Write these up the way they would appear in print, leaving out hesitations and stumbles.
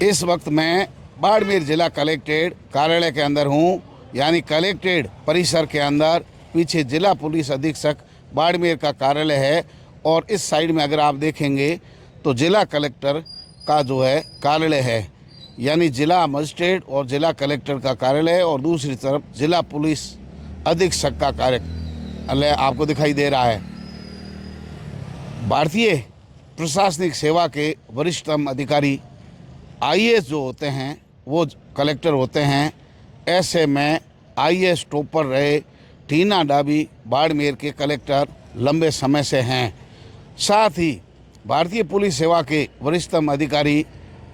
इस वक्त मैं बाड़मेर जिला कलेक्ट्रेट कार्यालय के अंदर हूं, यानी कलेक्ट्रेट परिसर के अंदर पीछे जिला पुलिस अधीक्षक बाड़मेर का कार्यालय है और इस साइड में अगर आप देखेंगे तो जिला कलेक्टर का जो है कार्यालय है, यानी जिला मजिस्ट्रेट और जिला कलेक्टर का कार्यालय है और दूसरी तरफ जिला पुलिस अधीक्षक का कार्यालय आपको दिखाई दे रहा है। भारतीय प्रशासनिक सेवा के वरिष्ठतम अधिकारी आईएएस जो होते हैं वो कलेक्टर होते हैं। ऐसे में आईएएस टॉपर रहे टीना डाबी बाड़मेर के कलेक्टर लंबे समय से हैं। साथ ही भारतीय पुलिस सेवा के वरिष्ठतम अधिकारी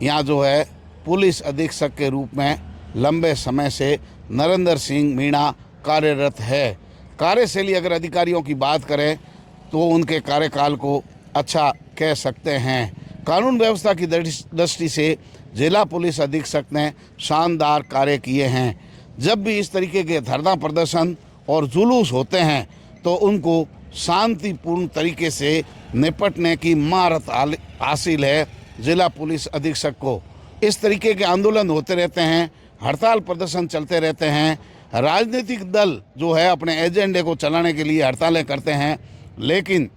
यहाँ जो है पुलिस अधीक्षक के रूप में लंबे समय से नरेंद्र सिंह मीणा कार्यरत है। कार्यशैली अगर अधिकारियों की बात करें तो उनके कार्यकाल को अच्छा कह सकते हैं। कानून व्यवस्था की दृष्टि से जिला पुलिस अधीक्षक ने शानदार कार्य किए हैं। जब भी इस तरीके के धरना प्रदर्शन और जुलूस होते हैं तो उनको शांतिपूर्ण तरीके से निपटने की महारत हासिल है जिला पुलिस अधीक्षक को। इस तरीके के आंदोलन होते रहते हैं, हड़ताल प्रदर्शन चलते रहते हैं। राजनीतिक दल जो है अपने एजेंडे को चलाने के लिए हड़तालें करते हैं, लेकिन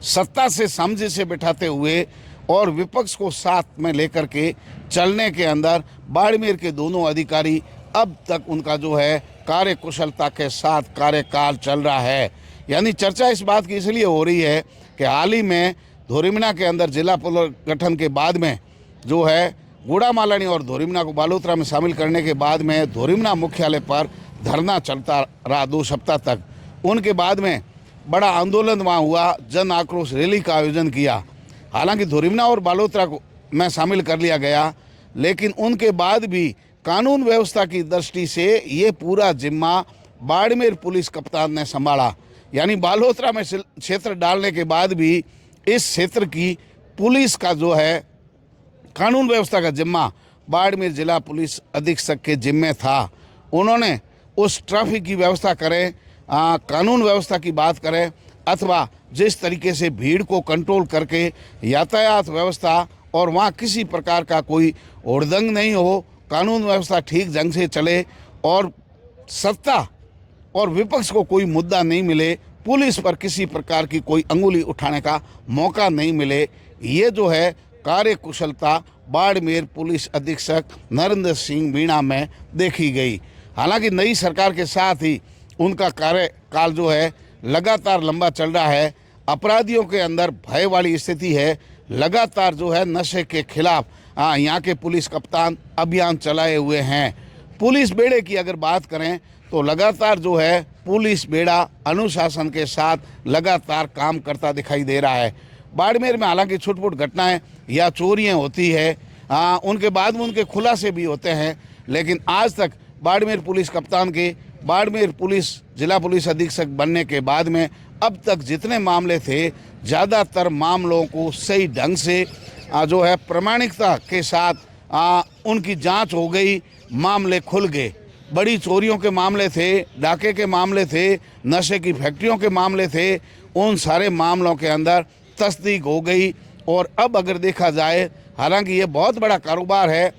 सत्ता से समझे से बिठाते हुए और विपक्ष को साथ में लेकर के चलने के अंदर बाड़मेर के दोनों अधिकारी अब तक उनका जो है कार्यकुशलता के साथ कार्यकाल चल रहा है। यानी चर्चा इस बात की इसलिए हो रही है कि हाल ही में धोरीमना के अंदर जिला पुनर्गठन के बाद में जो है गुड़ामालानी और धोरीमना को बालोतरा में शामिल करने के बाद में धोरीमना मुख्यालय पर धरना चलता रहा 2 सप्ताह तक। उनके बाद में बड़ा आंदोलन वहाँ हुआ, जन आक्रोश रैली का आयोजन किया। हालांकि धोरीमना और बालोतरा को में शामिल कर लिया गया, लेकिन उनके बाद भी कानून व्यवस्था की दृष्टि से ये पूरा जिम्मा बाड़मेर पुलिस कप्तान ने संभाला। यानी बालोतरा में क्षेत्र डालने के बाद भी इस क्षेत्र की पुलिस का जो है कानून व्यवस्था का जिम्मा बाड़मेर जिला पुलिस अधीक्षक के जिम्मे था। उन्होंने उस ट्रैफिक की व्यवस्था करें, कानून व्यवस्था की बात करें, अथवा जिस तरीके से भीड़ को कंट्रोल करके यातायात व्यवस्था और वहाँ किसी प्रकार का कोई हुड़दंग नहीं हो, कानून व्यवस्था ठीक ढंग से चले और सत्ता और विपक्ष को कोई मुद्दा नहीं मिले, पुलिस पर किसी प्रकार की कोई अंगुली उठाने का मौका नहीं मिले, ये जो है कार्यकुशलता बाड़मेर पुलिस अधीक्षक नरेंद्र सिंह मीणा में देखी गई। हालांकि नई सरकार के साथ ही उनका कार्यकाल जो है लगातार लंबा चल रहा है। अपराधियों के अंदर भय वाली स्थिति है। लगातार जो है नशे के खिलाफ यहाँ के पुलिस कप्तान अभियान चलाए हुए हैं। पुलिस बेड़े की अगर बात करें तो लगातार जो है पुलिस बेड़ा अनुशासन के साथ लगातार काम करता दिखाई दे रहा है। बाड़मेर में हालांकि छुटपुट घटनाएं या चोरियां होती है, उनके बाद में उनके खुलासे भी होते हैं, लेकिन आज तक बाड़मेर पुलिस कप्तान के बाड़मेर पुलिस जिला पुलिस अधीक्षक बनने के बाद में अब तक जितने मामले थे, ज़्यादातर मामलों को सही ढंग से जो है प्रामाणिकता के साथ उनकी जांच हो गई, मामले खुल गए। बड़ी चोरियों के मामले थे, डाके के मामले थे, नशे की फैक्ट्रियों के मामले थे, उन सारे मामलों के अंदर तस्दीक हो गई। और अब अगर देखा जाए, हालांकि ये बहुत बड़ा कारोबार है,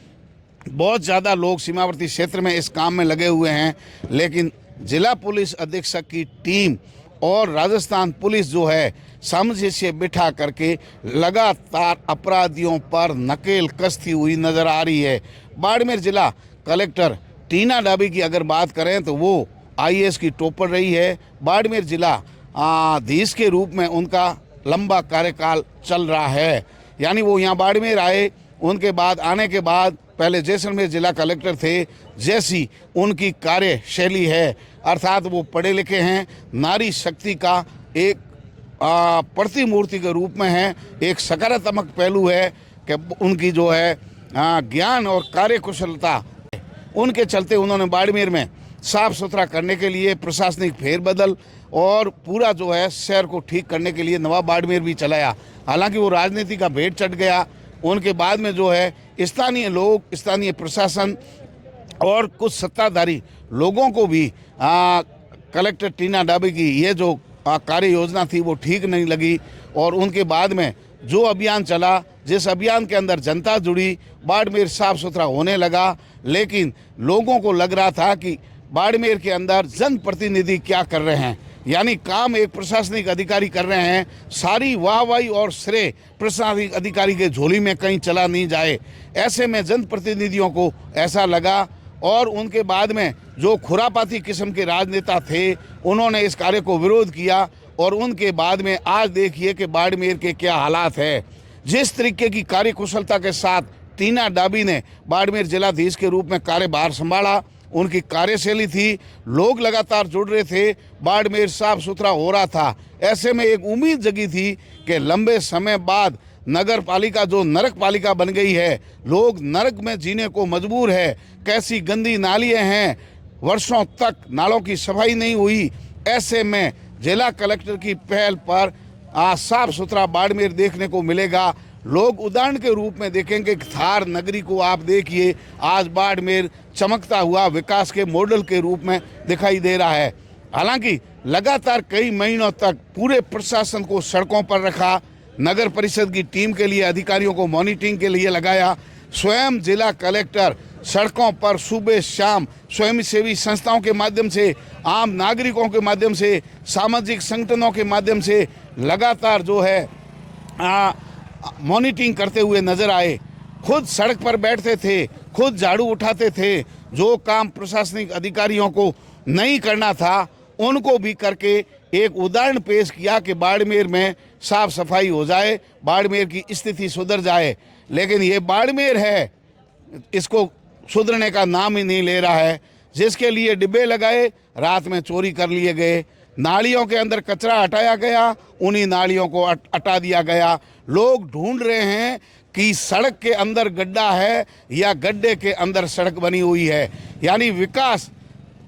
बहुत ज़्यादा लोग सीमावर्ती क्षेत्र में इस काम में लगे हुए हैं, लेकिन जिला पुलिस अधीक्षक की टीम और राजस्थान पुलिस जो है समझे से बिठा करके लगातार अपराधियों पर नकेल कसती हुई नज़र आ रही है। बाड़मेर जिला कलेक्टर टीना डाबी की अगर बात करें तो वो आईएएस की टॉपर रही है। बाड़मेर जिला अधीश के रूप में उनका लंबा कार्यकाल चल रहा है। यानी वो यहाँ बाड़मेर आए, उनके बाद आने के बाद पहले जैसलमेर जिला कलेक्टर थे। जैसी उनकी कार्यशैली है, अर्थात वो पढ़े लिखे हैं, नारी शक्ति का एक प्रतिमूर्ति के रूप में है। एक सकारात्मक पहलू है कि उनकी जो है ज्ञान और कार्यकुशलता, उनके चलते उन्होंने बाड़मेर में साफ सुथरा करने के लिए प्रशासनिक फेरबदल और पूरा जो है शहर को ठीक करने के लिए नवा बाड़मेर भी चलाया। हालांकि वो राजनीति का भेंट चढ़ गया। उनके बाद में जो है स्थानीय लोग, स्थानीय प्रशासन और कुछ सत्ताधारी लोगों को भी कलेक्टर टीना डाबी की ये जो कार्य योजना थी वो ठीक नहीं लगी और उनके बाद में जो अभियान चला, जिस अभियान के अंदर जनता जुड़ी, बाड़मेर साफ सुथरा होने लगा। लेकिन लोगों को लग रहा था कि बाड़मेर के अंदर जनप्रतिनिधि क्या कर रहे हैं, यानी काम एक प्रशासनिक अधिकारी कर रहे हैं, सारी वाहवाही और श्रेय प्रशासनिक अधिकारी के झोली में कहीं चला नहीं जाए। ऐसे में जनप्रतिनिधियों को ऐसा लगा और उनके बाद में जो खुरापाती किस्म के राजनेता थे उन्होंने इस कार्य को विरोध किया। और उनके बाद में आज देखिए कि बाड़मेर के क्या हालात है। जिस तरीके की कार्यकुशलता के साथ टीना डाबी ने बाड़मेर जिलाधीश के रूप में कार्यभार संभाला, उनकी कार्यशैली थी, लोग लगातार जुड़ रहे थे, बाड़मेर साफ सुथरा हो रहा था। ऐसे में एक उम्मीद जगी थी कि लंबे समय बाद नगर पालिका जो नरक पालिका बन गई है, लोग नरक में जीने को मजबूर है। कैसी गंदी नालियाँ हैं, वर्षों तक नालों की सफाई नहीं हुई। ऐसे में जिला कलेक्टर की पहल पर साफ सुथरा बाड़मेर देखने को मिलेगा। लोग उदाहरण के रूप में देखेंगे। थार नगरी को आप देखिए, आज बाड़मेर चमकता हुआ विकास के मॉडल के रूप में दिखाई दे रहा है। हालांकि लगातार कई महीनों तक पूरे प्रशासन को सड़कों पर रखा, नगर परिषद की टीम के लिए अधिकारियों को मॉनिटरिंग के लिए लगाया। स्वयं जिला कलेक्टर सड़कों पर सुबह शाम स्वयंसेवी संस्थाओं के माध्यम से, आम नागरिकों के माध्यम से, सामाजिक संगठनों के माध्यम से लगातार जो है मॉनिटरिंग करते हुए नजर आए। खुद सड़क पर बैठते थे, खुद झाड़ू उठाते थे। जो काम प्रशासनिक अधिकारियों को नहीं करना था उनको भी करके एक उदाहरण पेश किया कि बाड़मेर में साफ सफाई हो जाए, बाड़मेर की स्थिति सुधर जाए। लेकिन ये बाड़मेर है, इसको सुधरने का नाम ही नहीं ले रहा है। जिसके लिए डिब्बे लगाए, रात में चोरी कर लिए गए। नालियों के अंदर कचरा हटाया गया, उन्हीं नालियों को हटा दिया गया। लोग ढूंढ रहे हैं कि सड़क के अंदर गड्ढा है या गड्ढे के अंदर सड़क बनी हुई है। यानी विकास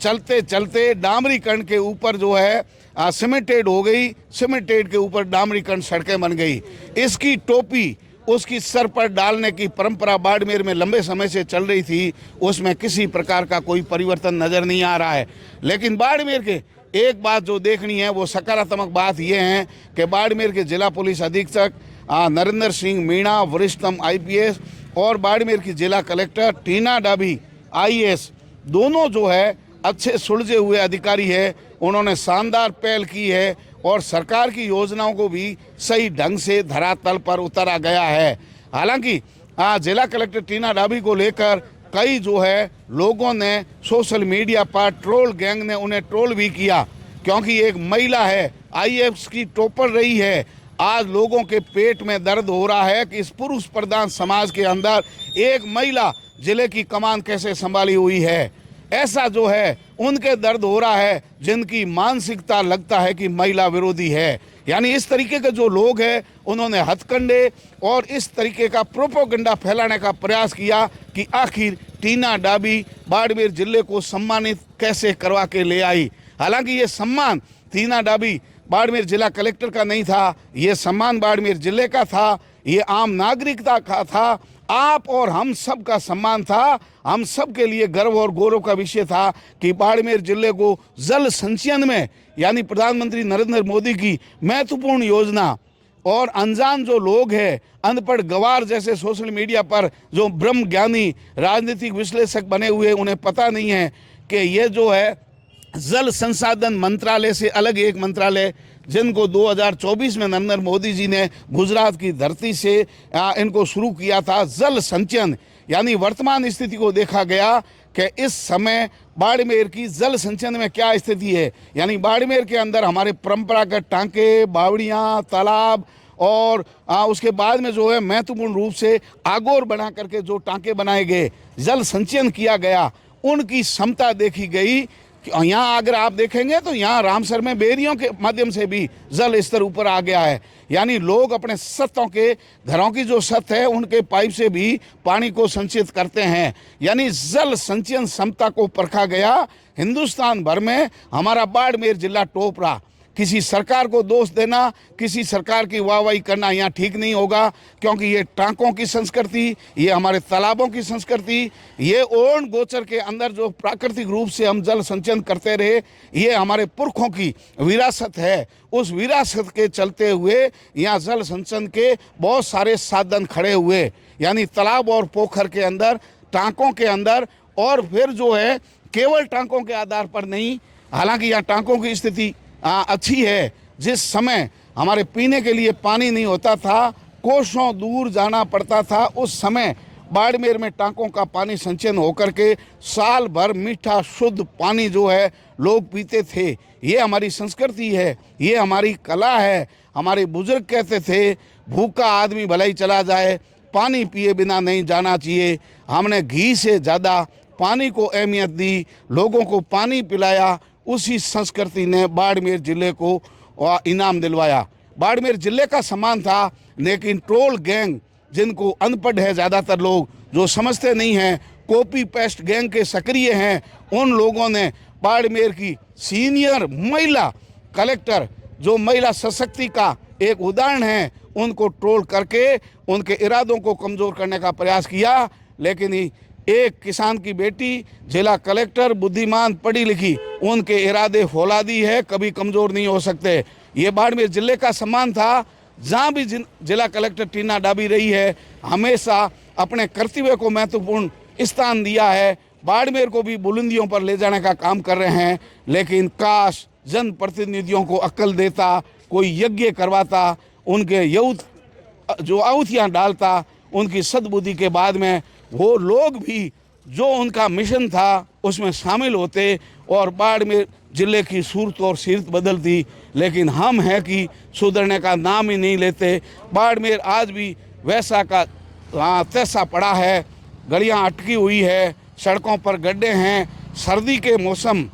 चलते चलते डामरीकरण के ऊपर जो है सीमेंटेड हो गई, सीमेंटेड के ऊपर डामरीकरण सड़कें बन गई। इसकी टोपी उसकी सर पर डालने की परंपरा बाड़मेर में लंबे समय से चल रही थी, उसमें किसी प्रकार का कोई परिवर्तन नज़र नहीं आ रहा है। लेकिन बाड़मेर के एक बात जो देखनी है वो सकारात्मक बात ये है कि बाड़मेर के जिला पुलिस अधीक्षक नरेंद्र सिंह मीणा, वरिष्ठतम IPS, और बाड़मेर की जिला कलेक्टर टीना डाबी IAS, दोनों जो है अच्छे सुलझे हुए अधिकारी है। उन्होंने शानदार पहल की है और सरकार की योजनाओं को भी सही ढंग से धरातल पर उतारा गया है। हालांकि जिला कलेक्टर टीना डाबी को लेकर कई जो है लोगों ने सोशल मीडिया पर, ट्रोल गैंग ने उन्हें ट्रोल भी किया, क्योंकि एक महिला है, IAS की टॉपर रही है। आज लोगों के पेट में दर्द हो रहा है कि इस पुरुष प्रधान समाज के अंदर एक महिला जिले की कमान कैसे संभाली हुई है। ऐसा जो है उनके दर्द हो रहा है जिनकी मानसिकता लगता है कि महिला विरोधी है। यानी इस तरीके के जो लोग हैं उन्होंने हथकंडे और इस तरीके का प्रोपोगंडा फैलाने का प्रयास किया कि आखिर टीना डाबी बाड़मेर जिले को सम्मानित कैसे करवा के ले आई। हालांकि ये सम्मान टीना डाबी बाड़मेर जिला कलेक्टर का नहीं था, ये सम्मान बाड़मेर जिले का था, ये आम नागरिकता का था, आप और हम सब का सम्मान था। हम सब के लिए गर्व और गौरव का विषय था कि बाड़मेर जिले को जल संचयन में, यानी प्रधानमंत्री नरेंद्र मोदी की महत्वपूर्ण योजना, और अनजान जो लोग हैं, अनपढ़ गवार जैसे सोशल मीडिया पर जो ब्रह्म ज्ञानी राजनीतिक विश्लेषक बने हुए, उन्हें पता नहीं है कि ये जो है जल संसाधन मंत्रालय से अलग एक मंत्रालय, जिनको 2024 में नरेंद्र मोदी जी ने गुजरात की धरती से इनको शुरू किया था, जल संचयन। यानी वर्तमान स्थिति को देखा गया कि इस समय बाड़मेर की जल संचयन में क्या स्थिति है। यानी बाड़मेर के अंदर हमारे परंपरागत टांके, बावड़ियाँ, तालाब और उसके बाद में जो है महत्वपूर्ण रूप से आगोर बना करके जो टांके बनाए गए, जल संचयन किया गया, उनकी क्षमता देखी गई। यहाँ अगर आप देखेंगे तो यहाँ रामसर में बेरियों के माध्यम से भी जल स्तर ऊपर आ गया है। यानी लोग अपने छतों के, घरों की जो छत है उनके पाइप से भी पानी को संचित करते हैं। यानी जल संचयन क्षमता को परखा गया। हिंदुस्तान भर में हमारा बाड़मेर जिला टॉप रहा। किसी सरकार को दोष देना, किसी सरकार की वाहवाही करना यहाँ ठीक नहीं होगा, क्योंकि ये टांकों की संस्कृति, ये हमारे तालाबों की संस्कृति, ये ओण गोचर के अंदर जो प्राकृतिक रूप से हम जल संचयन करते रहे, ये हमारे पुरखों की विरासत है। उस विरासत के चलते हुए यहाँ जल संचयन के बहुत सारे साधन खड़े हुए, यानी तालाब और पोखर के अंदर, टांकों के अंदर, और फिर जो है केवल टांकों के आधार पर नहीं, हालांकि यहाँ टांकों की स्थिति अच्छी है। जिस समय हमारे पीने के लिए पानी नहीं होता था, कोसों दूर जाना पड़ता था, उस समय बाड़मेर में टांकों का पानी संचयन होकर के साल भर मीठा शुद्ध पानी जो है लोग पीते थे। ये हमारी संस्कृति है, ये हमारी कला है। हमारे बुजुर्ग कहते थे, भूखा आदमी भला ही चला जाए, पानी पिए बिना नहीं जाना चाहिए। हमने घी से ज़्यादा पानी को अहमियत दी, लोगों को पानी पिलाया। उसी संस्कृति ने बाड़मेर ज़िले को इनाम दिलवाया। बाड़मेर ज़िले का सम्मान था, लेकिन ट्रोल गैंग, जिनको अनपढ़ है ज़्यादातर लोग, जो समझते नहीं हैं, कॉपी पेस्ट गैंग के सक्रिय हैं, उन लोगों ने बाड़मेर की सीनियर महिला कलेक्टर, जो महिला सशक्ति का एक उदाहरण है, उनको ट्रोल करके उनके इरादों को कमज़ोर करने का प्रयास किया। लेकिन एक किसान की बेटी, जिला कलेक्टर, बुद्धिमान, पढ़ी लिखी, उनके इरादे फौलादी है, कभी कमज़ोर नहीं हो सकते। ये बाड़मेर ज़िले का सम्मान था। जहाँ भी जिला कलेक्टर टीना डाबी रही है, हमेशा अपने कर्तव्य को महत्वपूर्ण स्थान दिया है। बाड़मेर को भी बुलंदियों पर ले जाने का काम कर रहे हैं। लेकिन काश जनप्रतिनिधियों को अक्ल देता, कोई यज्ञ करवाता, उनके जो आहुतियाँ डालता, उनकी सद्बुद्धि के बाद में वो लोग भी जो उनका मिशन था उसमें शामिल होते और बाड़मेर ज़िले की सूरत और सीरत बदलती। लेकिन हम हैं कि सुधरने का नाम ही नहीं लेते। बाड़मेर आज भी वैसा का तैसा पड़ा है, गलियां अटकी हुई है, सड़कों पर गड्ढे हैं। सर्दी के मौसम,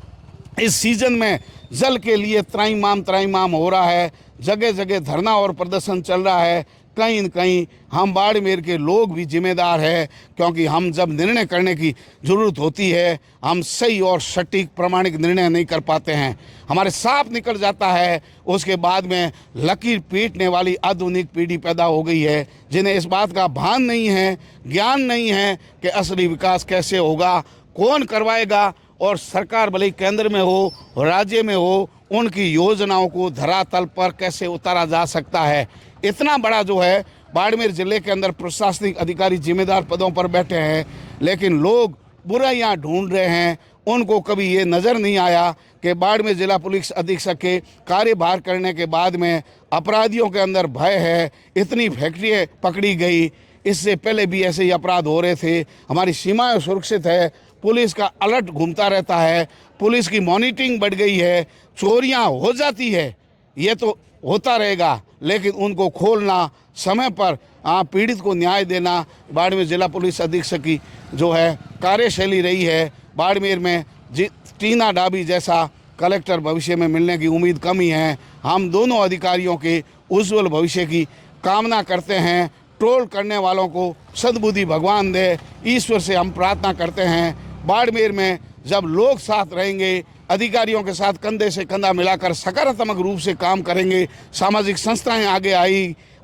इस सीज़न में जल के लिए त्राईमाम हो रहा है। जगह जगह धरना और प्रदर्शन चल रहा है। कहीं न कहीं हम बाड़मेर के लोग भी जिम्मेदार हैं, क्योंकि हम जब निर्णय करने की ज़रूरत होती है, हम सही और सटीक प्रामाणिक निर्णय नहीं कर पाते हैं। हमारे साफ निकल जाता है। उसके बाद में लकीर पीटने वाली आधुनिक पीढ़ी पैदा हो गई है, जिन्हें इस बात का भान नहीं है, ज्ञान नहीं है कि असली विकास कैसे होगा, कौन करवाएगा, और सरकार भले केंद्र में हो, राज्य में हो, उनकी योजनाओं को धरातल पर कैसे उतारा जा सकता है। इतना बड़ा जो है बाड़मेर ज़िले के अंदर प्रशासनिक अधिकारी जिम्मेदार पदों पर बैठे हैं, लेकिन लोग बुराइयां ढूंढ रहे हैं। उनको कभी ये नज़र नहीं आया कि बाड़मेर जिला पुलिस अधीक्षक के कार्यभार करने के बाद में अपराधियों के अंदर भय है। इतनी फैक्ट्रियाँ पकड़ी गई, इससे पहले भी ऐसे ही अपराध हो रहे थे। हमारी सीमाएं सुरक्षित है, पुलिस का अलर्ट घूमता रहता है, पुलिस की मॉनिटरिंग बढ़ गई है, चोरियां हो जाती है, ये तो होता रहेगा, लेकिन उनको खोलना, समय पर पीड़ित को न्याय देना बाड़मेर जिला पुलिस अधीक्षक की जो है कार्यशैली रही है। बाड़मेर में टीना डाबी जैसा कलेक्टर भविष्य में मिलने की उम्मीद कम ही है। हम दोनों अधिकारियों के उज्जवल भविष्य की कामना करते हैं। ट्रोल करने वालों को सद्बुद्धि भगवान दे, ईश्वर से हम प्रार्थना करते हैं। बाड़मेर में जब लोग साथ रहेंगे, अधिकारियों के साथ कंधे से कंधा मिलाकर सकारात्मक रूप से काम करेंगे, सामाजिक संस्थाएं आगे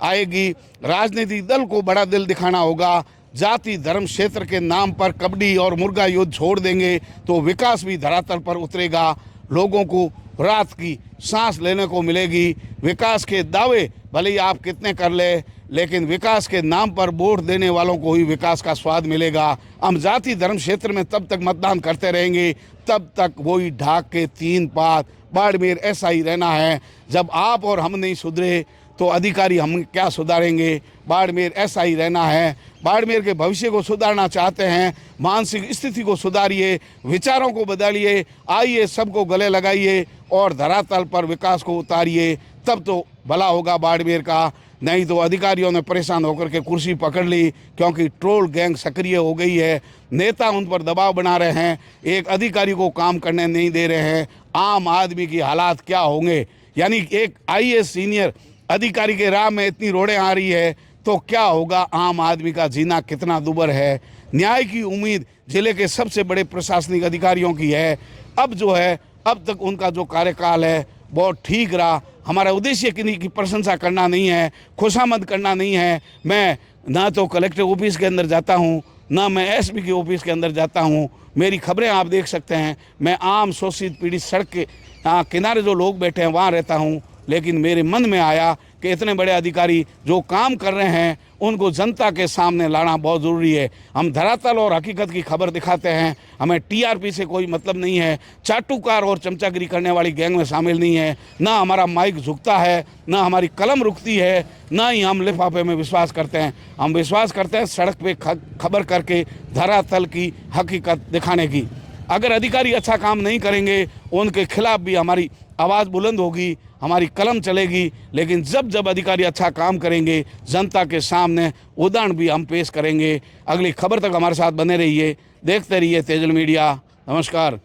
आएगी, राजनीतिक दल को बड़ा दिल दिखाना होगा। जाति धर्म क्षेत्र के नाम पर कबड्डी और मुर्गा युद्ध छोड़ देंगे तो विकास भी धरातल पर उतरेगा। लोगों को रात की सांस लेने को मिलेगी। विकास के दावे भले ही आप कितने कर ले, लेकिन विकास के नाम पर वोट देने वालों को ही विकास का स्वाद मिलेगा। हम जाति धर्म क्षेत्र में तब तक मतदान करते रहेंगे, तब तक वही ढाक के तीन पात। बाड़मेर ऐसा ही रहना है। जब आप और हम नहीं सुधरे तो अधिकारी हम क्या सुधारेंगे। बाड़मेर ऐसा ही रहना है। बाड़मेर के भविष्य को सुधारना चाहते हैं, मानसिक स्थिति को सुधारिए, विचारों को बदलिए, आइए सबको गले लगाइए और धरातल पर विकास को उतारिए, तब तो भला होगा बाड़मेर का। नहीं तो अधिकारियों ने परेशान होकर के कुर्सी पकड़ ली, क्योंकि ट्रोल गैंग सक्रिय हो गई है। नेता उन पर दबाव बना रहे हैं, एक अधिकारी को काम करने नहीं दे रहे हैं। आम आदमी की हालात क्या होंगे, यानी एक आईएएस सीनियर अधिकारी के राह में इतनी रोड़ें आ रही है तो क्या होगा। आम आदमी का जीना कितना दुभर है। न्याय की उम्मीद जिले के सबसे बड़े प्रशासनिक अधिकारियों की है। अब जो है, अब तक उनका जो कार्यकाल है बहुत ठीक रहा। हमारा उद्देश्य किन्हीं की प्रशंसा करना नहीं है, खुशामद करना नहीं है। मैं ना तो कलेक्टर ऑफिस के अंदर जाता हूँ, ना मैं एसपी के ऑफिस के अंदर जाता हूँ। मेरी खबरें आप देख सकते हैं। मैं आम शोषित पीड़ित सड़क के किनारे जो लोग बैठे हैं वहाँ रहता हूँ। लेकिन मेरे मन में आया कि इतने बड़े अधिकारी जो काम कर रहे हैं उनको जनता के सामने लाना बहुत ज़रूरी है। हम धरातल और हकीकत की खबर दिखाते हैं। हमें टीआरपी से कोई मतलब नहीं है, चाटुकार और चमचागिरी करने वाली गैंग में शामिल नहीं है। ना हमारा माइक झुकता है, ना हमारी कलम रुकती है, ना ही हम लिफाफे में विश्वास करते हैं। हम विश्वास करते हैं सड़क पे खबर करके धरातल की हकीकत दिखाने की। अगर अधिकारी अच्छा काम नहीं करेंगे उनके खिलाफ भी हमारी आवाज़ बुलंद होगी, हमारी कलम चलेगी। लेकिन जब अधिकारी अच्छा काम करेंगे जनता के सामने उदाहरण भी हम पेश करेंगे। अगली खबर तक हमारे साथ बने रहिए, देखते रहिए तेजल मीडिया। नमस्कार।